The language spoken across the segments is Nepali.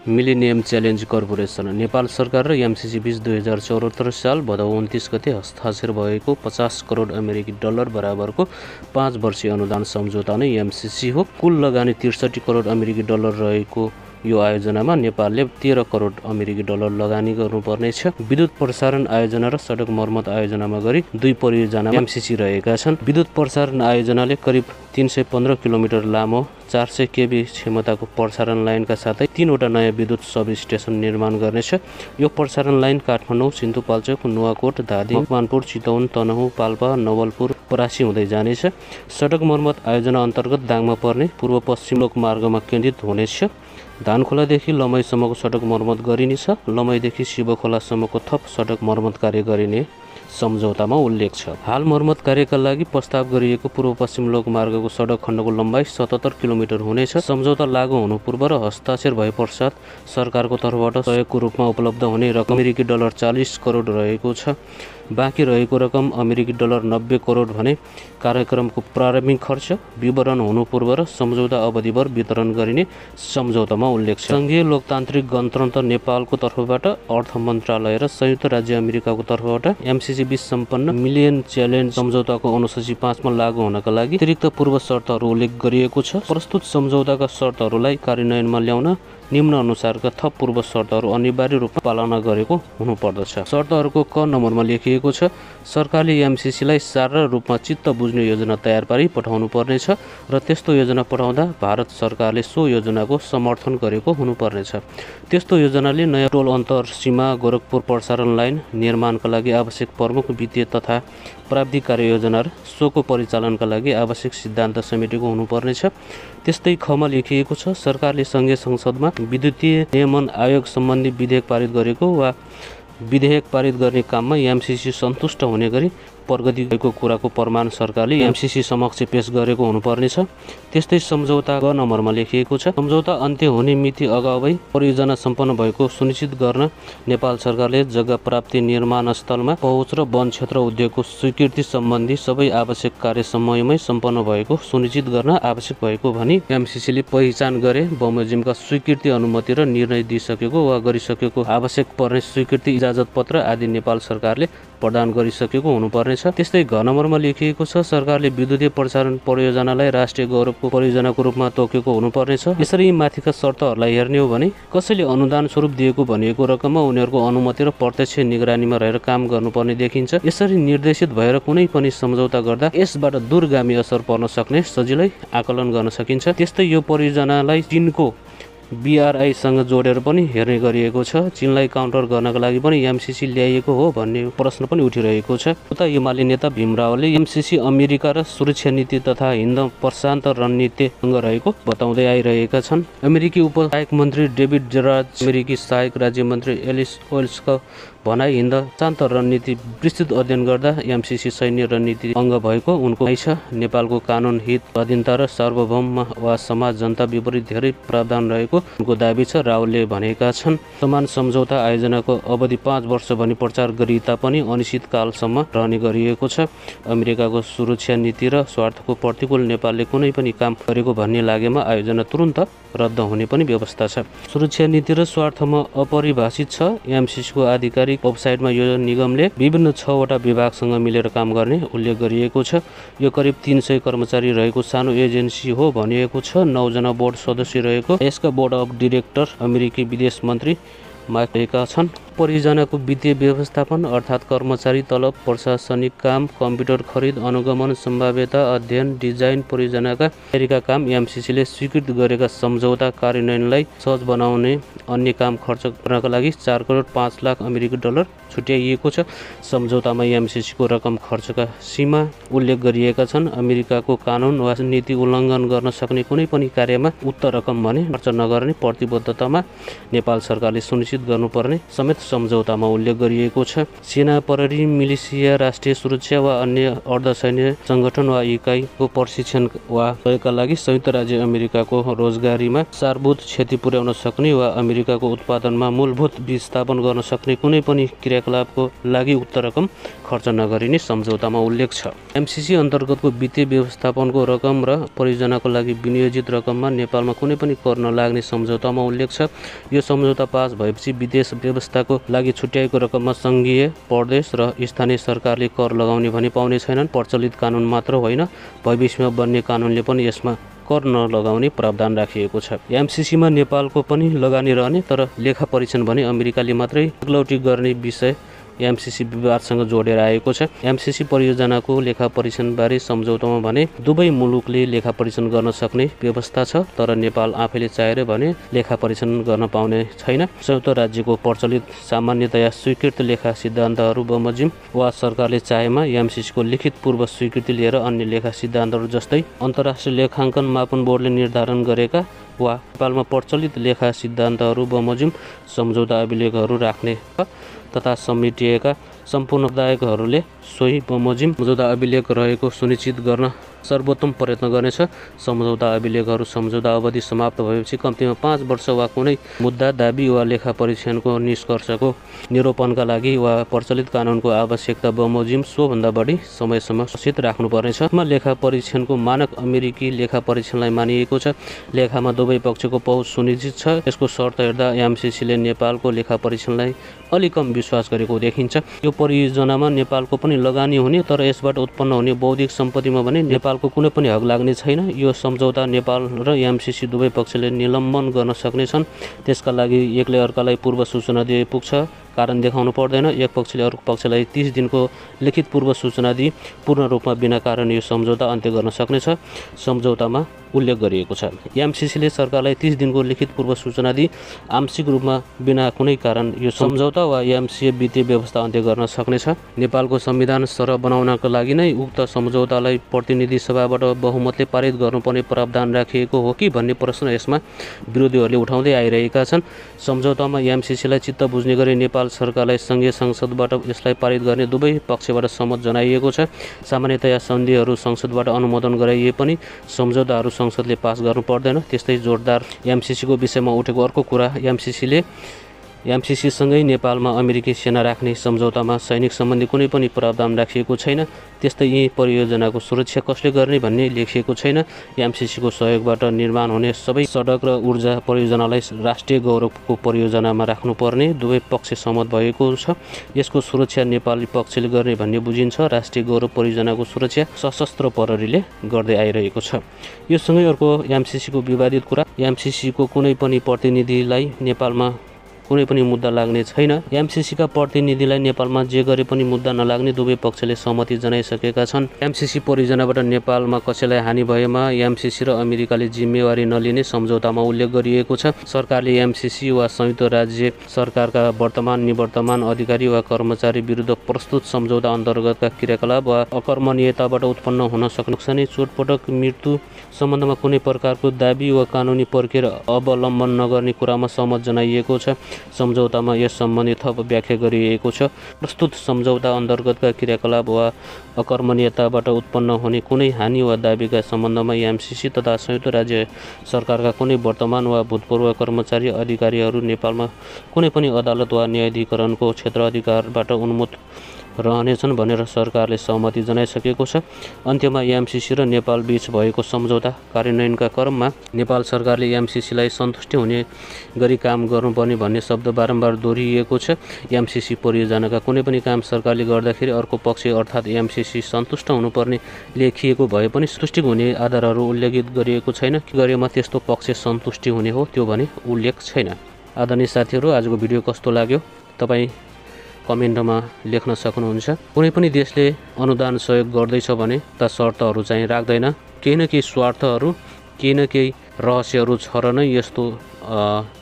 मिलेनियम च्यालेन्ज कर्पोरेसन नेपाल सरकार र एमसिसी बीच 2074 साल भदौ 29 गते हस्ताक्षर भएको 50 करोड अमेरिकी डलर बराबरको 5 वर्षीय अनुदान सम्झौता नै एमसिसी हो। कुल लगानी 63 करोड अमेरिकी डलर रहेको यो आयोजनामा नेपालले 13 करोड अमेरिकी डलर लगानी गर्नुपर्नेछ। विद्युत प्रसारण आयोजना र सडक मर्मत आयोजनामा गरी 2 परियोजनामा एमसिसी रहेका छन्। विद्युत प्रसारण आयोजनाले करिब 315 किलोमिटर लामो 400 केबी क्षमताको प्रसारण लाइनका साथै 3 वटा नयाँ विद्युत सब स्टेसन निर्माण गर्नेछ। यो प्रसारण लाइन काठमाडौँ, सिन्धुपाल्चोक, नुवाकोट, धादिङ, मकवानपुर, चितवन, तनहुँ, पाल्पा, नवलपुर, परासी हुँदै जानेछ। सडक मर्मत आयोजना अन्तर्गत दाङमा पर्ने पूर्व पश्चिम लोकमार्गमा केन्द्रित हुनेछ। धानखोलादेखि लमैसम्मको सडक मर्मत गरिनेछ। लमैदेखि शिवखोलासम्मको थप सडक मर्मत कार्य गरिने सम्झौतामा उल्लेख छ। हाल मर्मत कार्यका लागि प्रस्ताव गरिएको पूर्व पश्चिम लोकमार्गको सडक खण्डको लम्बाइ 77 किलोमिटर हुनेछ। सम्झौता लागू हुनु पूर्व र हस्ताक्षर भए पश्चात सरकारको तर्फबाट सहयोगको रूपमा उपलब्ध हुने रकम अमेरिकी डलर 40 करोड रहेको छ। बाँकी रहेको रकम अमेरिकी डलर 90 करोड भने कार्यक्रमको प्रारम्भिक खर्च विवरण हुनु पूर्व र सम्झौता अवधिभर वितरण गरिने सम्झौतामा उल्लेख छ। सङ्घीय लोकतान्त्रिक गणतन्त्र नेपालको तर्फबाट अर्थ मन्त्रालय र संयुक्त राज्य अमेरिकाको तर्फबाट एमसिसी बीच सम्पन्न मिलियन च्यालेन्ज सम्झौताको अनुसूची 5 मा लागू हुनका लागि अतिरिक्त पूर्व शर्तहरू उल्लेख गरिएको छ। प्रस्तुत सम्झौताका शर्तहरूलाई कार्यान्वयनमा ल्याउन निम्न अनुसारका थप पूर्व शर्तहरू अनिवार्य रूपमा पालना गरेको हुनुपर्दछ। शर्तहरूको क नम्बरमा लेखिएको छ, सरकारले एमसिसीलाई सारा रूपमा चित्त बुझ्ने योजना तयार पारी पठाउनु पर्नेछ र त्यस्तो योजना पठाउँदा भारत सरकारले सो योजनाको समर्थन गरेको हुनुपर्नेछ। त्यस्तो योजनाले नयाँ टोल अन्तर सीमा गोरखपुर प्रसारण लाइन निर्माणका लागि आवश्यक प्रमुख वित्तीय तथा प्राविधिक कार्ययोजना र सोको परिचालनका लागि आवश्यक सिद्धान्त समेटेको हुनुपर्नेछ। त्यस्तै खमा लेखिएको छ, सरकारले सङ्घीय संसदमा विद्युतीय नियमन आयोग सम्बन्धी विधेयक पारित गरेको वा विधेयक पारित गर्ने काममा एमसिसी सन्तुष्ट हुने गरी प्रगति भएको कुराको प्रमाण सरकारले एमसिसी समक्ष पेश गरेको हुनुपर्नेछ। त्यस्तै सम्झौता ग नम्बरमा लेखिएको छ, सम्झौता अन्त्य हुने मिति अगावै परियोजना सम्पन्न भएको सुनिश्चित गर्न नेपाल सरकारले जग्गा प्राप्ति, निर्माण स्थलमा पहुँच र वन क्षेत्र उद्योगको स्वीकृति सम्बन्धी सबै आवश्यक कार्य समयमै सम्पन्न भएको सुनिश्चित गर्न आवश्यक भएको भनी एमसिसीले पहिचान गरे बमोजिमका स्वीकृति, अनुमति र निर्णय दिइसकेको वा गरिसकेको आवश्यक पर्ने स्वीकृति, इजाजत पत्र आदि नेपाल सरकारले प्रदान गरिसकेको हुनुपर्नेछ। त्यस्तै घ नम्बरमा लेखिएको छ, सरकारले विद्युतीय प्रसारण परियोजनालाई राष्ट्रिय गौरवको परियोजनाको रूपमा तोकेको हुनुपर्नेछ। यसरी माथिका शर्तहरूलाई हेर्ने हो भने कसैले अनुदान स्वरूप दिएको भनिएको रकममा उनीहरूको अनुमति र प्रत्यक्ष निगरानीमा रहेर काम गर्नुपर्ने देखिन्छ। यसरी निर्देशित भएर कुनै पनि सम्झौता गर्दा यसबाट दूरगामी असर पर्न सक्ने सजिलै आकलन गर्न सकिन्छ। त्यस्तै यो परियोजनालाई चीनको BRI-सँग जोडेर पनि हेर्ने गरिएको छ। चीनलाई काउन्टर गर्नका लागि पनि एमसिसी ल्याइएको हो भन्ने प्रश्न पनि उठिरहेको छ। उता एमाले नेता भीम रावले एमसिसी अमेरिका र सुरक्षा नीति तथा हिन्द प्रशान्त रणनीतिसँग रहेको बताउँदै आइरहेका छन्। अमेरिकी उपसहायक मन्त्री डेभिड जेराज, अमेरिकी सहायक राज्य मन्त्री एलिस वेल्सको भनाई हिन्द शान्त रणनीति विस्तृत अध्ययन गर्दा एमसिसी सैन्य रणनीति अङ्ग भएको उनको भनाइ छ। नेपालको कानुन, हित, स्वाधीनता र सार्वभौम वा समाज जनता विपरीत धेरै प्रावधान रहेको उनको दाबी छ। रावलले भनेका छन्, समान सम्झौता आयोजनाको अवधि 5 वर्ष भनी प्रचार गरी तापनि अनिश्चितकालसम्म रहने गरिएको छ। अमेरिकाको सुरक्षा नीति र स्वार्थको प्रतिकूल नेपालले कुनै पनि काम गरेको भन्ने लागेमा आयोजना तुरुन्त रद्द हुने पनि व्यवस्था छ। सुरक्षा नीति र स्वार्थमा अपरिभाषित छ। एमसिसीको आधिकारिक वेबसाइटमा यो निगमले विभिन्न 6 वटा विभागसँग मिलेर काम गर्ने उल्लेख गरिएको छ। यो करिब 300 कर्मचारी रहेको सानो एजेन्सी हो भनिएको छ। 9 जना बोर्ड सदस्य रहेको यसका बोर्ड अफ डाइरेक्टर अमेरिकी विदेश मन्त्री माइक रहेका छन्। परियोजनाको वित्तीय व्यवस्थापन अर्थात् कर्मचारी तलब, प्रशासनिक काम, कम्प्युटर खरिद, अनुगमन, सम्भाव्यता अध्ययन, डिजाइन, परियोजनाका तयारीका काम एमसिसीले स्वीकृत गरेका सम्झौता कार्यान्वयनलाई सहज बनाउने अन्य काम खर्च गर्नका लागि 4 करोड 5 लाख अमेरिकी डलर छुट्याइएको छ। सम्झौतामा एमसिसीको रकम खर्चका सीमा उल्लेख गरिएका छन्। अमेरिकाको कानुन वा नीति उल्लङ्घन गर्न सक्ने कुनै पनि कार्यमा उक्त रकम भने खर्च नगर्ने प्रतिबद्धतामा नेपाल सरकारले सुनिश्चित गर्नुपर्ने समेत सम्झौतामा उल्लेख गरिएको छ। सेना, प्रहरी, मिलिसिया, राष्ट्रिय सुरक्षा वा अन्य अर्धसैन्य सङ्गठन वा इकाइको प्रशिक्षण वा सहयोगका लागि संयुक्त राज्य अमेरिकाको रोजगारीमा सारभूत क्षति पुर्याउन सक्ने वा अमेरिकाको उत्पादनमा मूलभूत विस्थापन गर्न सक्ने कुनै पनि क्रियाकलापको लागि उक्त रकम खर्च नगरिने सम्झौतामा उल्लेख छ। एमसिसी अन्तर्गतको वित्तीय व्यवस्थापनको रकम र परियोजनाको लागि विनियोजित रकममा नेपालमा कुनै पनि कर नलाग्ने सम्झौतामा उल्लेख छ। यो सम्झौता पास भएपछि विदेश व्यवस्थाको लागि छुट्याएको रकममा सङ्घीय, प्रदेश र स्थानीय सरकारले कर लगाउने भने पाउने छैनन्। प्रचलित कानुन मात्र होइन, भविष्यमा बन्ने कानुनले पनि यसमा कर नलगाउने प्रावधान राखिएको छ। एमसिसीमा नेपालको पनि लगानी रहने, तर लेखा परीक्षण भने अमेरिकाले मात्रै एकलौटी गर्ने विषय एमसिसी विवादसँग जोडेर आएको छ। एमसिसी परियोजनाको लेखा परीक्षणबारे सम्झौतामा भने दुवै मुलुकले लेखा परीक्षण गर्न सक्ने व्यवस्था छ, तर नेपाल आफैले चाहेर भने लेखा परीक्षण गर्न पाउने छैन। संयुक्त राज्यको प्रचलित सामान्यतया स्वीकृत लेखा सिद्धान्तहरू बमोजिम वा सरकारले चाहेमा एमसिसीको लिखित पूर्व स्वीकृति लिएर अन्य लेखा सिद्धान्तहरू जस्तै अन्तर्राष्ट्रिय लेखाङ्कन मापन बोर्डले निर्धारण गरेका वा नेपालमा प्रचलित लेखा सिद्धान्तहरू बमोजिम सम्झौता अभिलेखहरू राख्ने तथा समेटिएका सम्पूर्ण दायकहरूले सोही बमोजिम सम्झौता अभिलेख रहेको सुनिश्चित गर्न सर्वोत्तम प्रयत्न गर्नेछ। सम्झौता अभिलेखहरू सम्झौता अवधि समाप्त भएपछि कम्तीमा 5 वर्ष वा कुनै मुद्दा, दाबी वा लेखा परीक्षणको निष्कर्षको निरूपणका लागि वा प्रचलित कानुनको आवश्यकता बमोजिम सोभन्दा बढी समयसम्म सुरक्षित राख्नुपर्नेछ। लेखा परीक्षणको मानक अमेरिकी लेखा परीक्षणलाई मानिएको छ। लेखामा दुवै पक्षको पहुँच सुनिश्चित छ। यसको शर्त हेर्दा एमसिसीले नेपालको लेखा परीक्षणलाई अलि कम विश्वास गरेको देखिन्छ। यो परियोजनामा नेपालको पनि लगानी हुने, तर यसबाट उत्पन्न हुने बौद्धिक सम्पत्तिमा भने नेपालको कुनै पनि हक लाग्ने छैन। यो सम्झौता नेपाल र एमसिसी दुवै पक्षले निलम्बन गर्न सक्नेछन्। त्यसका लागि एकले अर्कालाई पूर्व सूचना दिए पुग्छ। कारण देखाउनु पर्दैन। एक पक्षले अर्को पक्षलाई 30 दिनको लिखित पूर्व सूचना दिई पूर्ण रूपमा बिना कारण यो सम्झौता अन्त्य गर्न सक्नेछ। सम्झौतामा उल्लेख गरिएको छ। एमसिसीले सरकारलाई 30 दिनको लिखित पूर्व सूचना दिई आंशिक रूपमा बिना कुनै कारण यो सम्झौता वा एमसिए वित्तीय व्यवस्था अन्त्य गर्न सक्नेछ। नेपालको संविधान सरह बनाउनका लागि नै उक्त सम्झौतालाई प्रतिनिधि सभाबाट बहुमतले पारित गर्नुपर्ने प्रावधान राखिएको हो कि भन्ने प्रश्न यसमा विरोधीहरूले उठाउँदै आइरहेका छन्। सम्झौतामा एमसिसीलाई चित्त बुझ्ने गरी नेपाल सरकारलाई संघीय संसदबाट यसलाई पारित गर्ने दुवै पक्षबाट सहमत जनाइएको छ। सामान्यतया सन्धिहरू संसदबाट अनुमोदन गराइए पनि सम्झौताहरू संसदले पास गर्नु पर्दैन। त्यस्तै जोरदार एमसिसीको विषयमा उठेको अर्को कुरा, एमसिसीसँगै नेपालमा अमेरिकी सेना राख्ने सम्झौतामा सैनिक सम्बन्धी कुनै पनि प्रावधान राखिएको छैन। त्यस्तै यी परियोजनाको सुरक्षा कसले गर्ने भन्ने लेखिएको छैन। एमसिसीको सहयोगबाट निर्माण हुने सबै सडक र ऊर्जा परियोजनालाई राष्ट्रिय गौरवको परियोजनामा राख्नुपर्ने दुवै पक्ष सहमत भएको छ। यसको सुरक्षा नेपाली पक्षले गर्ने भन्ने बुझिन्छ। राष्ट्रिय गौरव परियोजनाको सुरक्षा सशस्त्र प्रहरीले गर्दै आइरहेको छ। यो सँगै अर्को एमसिसीको विवादित कुरा, एमसिसीको कुनै पनि प्रतिनिधिलाई नेपालमा कुनै पनि मुद्दा लाग्ने छैन। एमसिसीका प्रतिनिधिलाई नेपालमा जे गरे पनि मुद्दा नलाग्ने दुवै पक्षले सहमति जनाइसकेका छन्। एमसिसी परियोजनाबाट नेपालमा कसैलाई हानि भएमा एमसिसी र अमेरिकाले जिम्मेवारी नलिने सम्झौतामा उल्लेख गरिएको छ। सरकारले एमसिसी वा संयुक्त राज्य सरकारका वर्तमान, निवर्तमान अधिकारी वा कर्मचारी विरुद्ध प्रस्तुत सम्झौता अन्तर्गतका क्रियाकलाप वा अकर्मण्यताबाट उत्पन्न हुन सक्ने नोक्सानी, चोटपटक, मृत्यु सम्बन्धमा कुनै प्रकारको दाबी वा कानुनी प्रक्रिया अवलम्बन नगर्ने कुरामा सहमत जनाइएको छ। सम्झौतामा यस सम्बन्धी थप व्याख्या गरिएको छ। प्रस्तुत सम्झौता अन्तर्गतका क्रियाकलाप वा अकर्मण्यताबाट उत्पन्न हुने कुनै हानि वा दाबीका सम्बन्धमा एमसिसी तथा संयुक्त राज्य सरकारका कुनै वर्तमान वा भूतपूर्व कर्मचारी अधिकारीहरू नेपालमा कुनै पनि अदालत वा न्यायाधिकरणको क्षेत्र अधिकारबाट उन्मुक्त रहनेछन् भनेर सरकारले सहमति जनाइसकेको छ। अन्त्यमा एमसिसी र नेपाल बीच भएको सम्झौता कार्यान्वयनका क्रममा नेपाल सरकारले एमसिसीलाई सन्तुष्टि हुने गरी काम गर्नुपर्ने भन्ने शब्द बारम्बार दोहोरिएको छ। एमसिसी परियोजनाका कुनै पनि काम सरकारले गर्दाखेरि अर्को पक्ष अर्थात् एमसिसी सन्तुष्ट हुनुपर्ने लेखिएको भए पनि सन्तुष्टि हुने आधारहरू उल्लेखित गरिएको छैन। के गरेमा त्यस्तो पक्ष सन्तुष्टि हुने हो त्यो भने उल्लेख छैन। आदरणीय साथीहरू, आजको भिडियो कस्तो लाग्यो तपाईँ कमेन्टमा लेख्न सक्नुहुन्छ। कुनै पनि देशले अनुदान सहयोग गर्दैछ भने त शर्तहरू चाहिँ राख्दैन। केही न केही स्वार्थहरू, केही न केही रहस्यहरू छ र नै यस्तो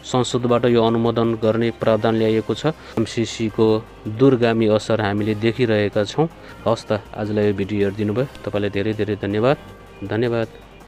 संसदबाट यो अनुमोदन गर्ने प्रावधान ल्याइएको छ। एमसिसीको दूरगामी असर हामीले देखिरहेका छौँ। हवस् त, आजलाई यो भिडियो हेरिदिनु भयो। तपाईँलाई धेरै धेरै धन्यवाद।